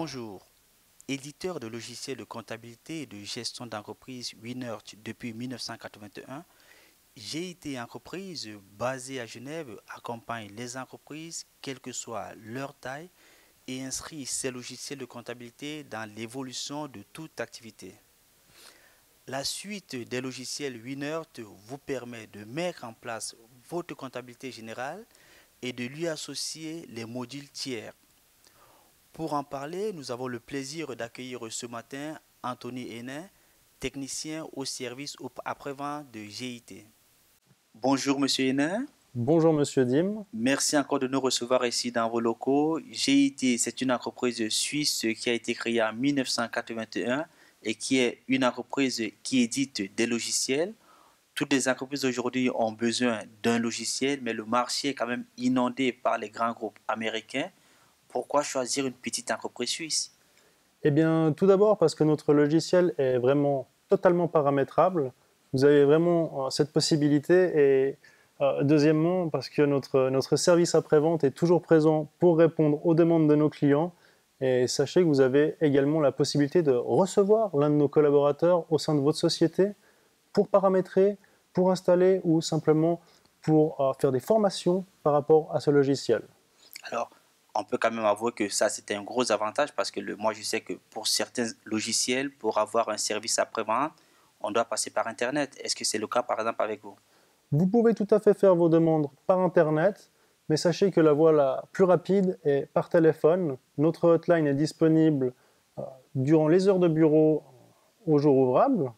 Bonjour, éditeur de logiciels de comptabilité et de gestion d'entreprise Winert depuis 1981, GIT Entreprise, basée à Genève, accompagne les entreprises, quelle que soit leur taille, et inscrit ces logiciels de comptabilité dans l'évolution de toute activité. La suite des logiciels Winert vous permet de mettre en place votre comptabilité générale et de lui associer les modules tiers. Pour en parler, nous avons le plaisir d'accueillir ce matin Anthony Hénin, technicien au service après-vente de GIT. Bonjour Monsieur Hénin. Bonjour Monsieur Dim. Merci encore de nous recevoir ici dans vos locaux. GIT, c'est une entreprise suisse qui a été créée en 1981 et qui est une entreprise qui édite des logiciels. Toutes les entreprises aujourd'hui ont besoin d'un logiciel, mais le marché est quand même inondé par les grands groupes américains. Pourquoi choisir une petite entreprise suisse? Eh bien, tout d'abord parce que notre logiciel est vraiment totalement paramétrable. Vous avez vraiment cette possibilité. Et deuxièmement, parce que notre service après-vente est toujours présent pour répondre aux demandes de nos clients. Et sachez que vous avez également la possibilité de recevoir l'un de nos collaborateurs au sein de votre société pour paramétrer, pour installer ou simplement pour faire des formations par rapport à ce logiciel. Alors, on peut quand même avouer que ça, c'était un gros avantage parce que moi, je sais que pour certains logiciels, pour avoir un service après-vente, on doit passer par Internet. Est-ce que c'est le cas, par exemple, avec vous? Vous pouvez tout à fait faire vos demandes par Internet, mais sachez que la voie la plus rapide est par téléphone. Notre hotline est disponible durant les heures de bureau aux jours ouvrables.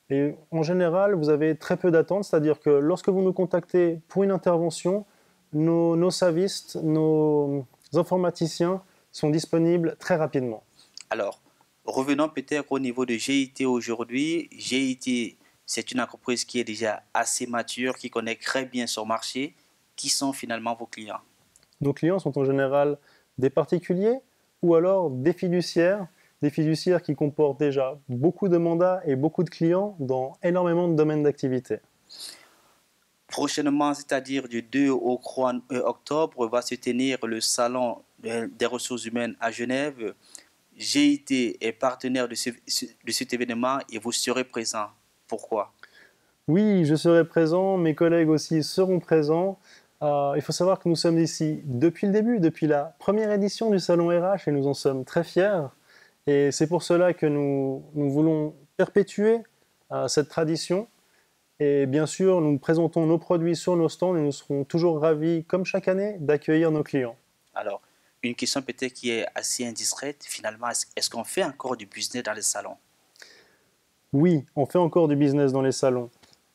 Et en général, vous avez très peu d'attente, c'est-à-dire que lorsque vous nous contactez pour une intervention, nos services, nos informaticiens sont disponibles très rapidement. Alors, revenons peut-être au niveau de GIT aujourd'hui. GIT, c'est une entreprise qui est déjà assez mature, qui connaît très bien son marché. Qui sont finalement vos clients? Nos clients sont en général des particuliers ou alors des fiduciaires qui comportent déjà beaucoup de mandats et beaucoup de clients dans énormément de domaines d'activité. Prochainement, c'est-à-dire du 2 au 3 octobre, va se tenir le salon des ressources humaines à Genève. GIT est partenaire de cet événement et vous serez présent. Pourquoi? Oui, je serai présent, mes collègues aussi seront présents. Il faut savoir que nous sommes ici depuis le début, depuis la première édition du Salon RH et nous en sommes très fiers. Et c'est pour cela que nous voulons perpétuer cette tradition. Et bien sûr, nous présentons nos produits sur nos stands et nous serons toujours ravis, comme chaque année, d'accueillir nos clients. Alors, une question peut-être qui est assez indiscrète. Finalement, est-ce qu'on fait encore du business dans les salons? Oui, on fait encore du business dans les salons.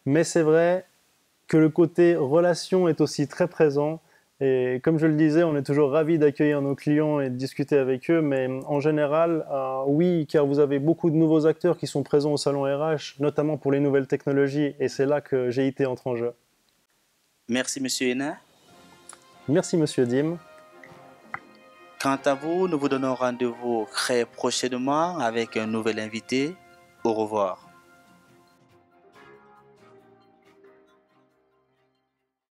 Mais c'est vrai que le côté relation est aussi très présent. Et comme je le disais, on est toujours ravis d'accueillir nos clients et de discuter avec eux. Mais en général, oui, car vous avez beaucoup de nouveaux acteurs qui sont présents au salon RH, notamment pour les nouvelles technologies. Et c'est là que GIT entre en jeu. Merci, Monsieur Hénin. Merci, Monsieur Dim. Quant à vous, nous vous donnons rendez-vous très prochainement avec un nouvel invité. Au revoir.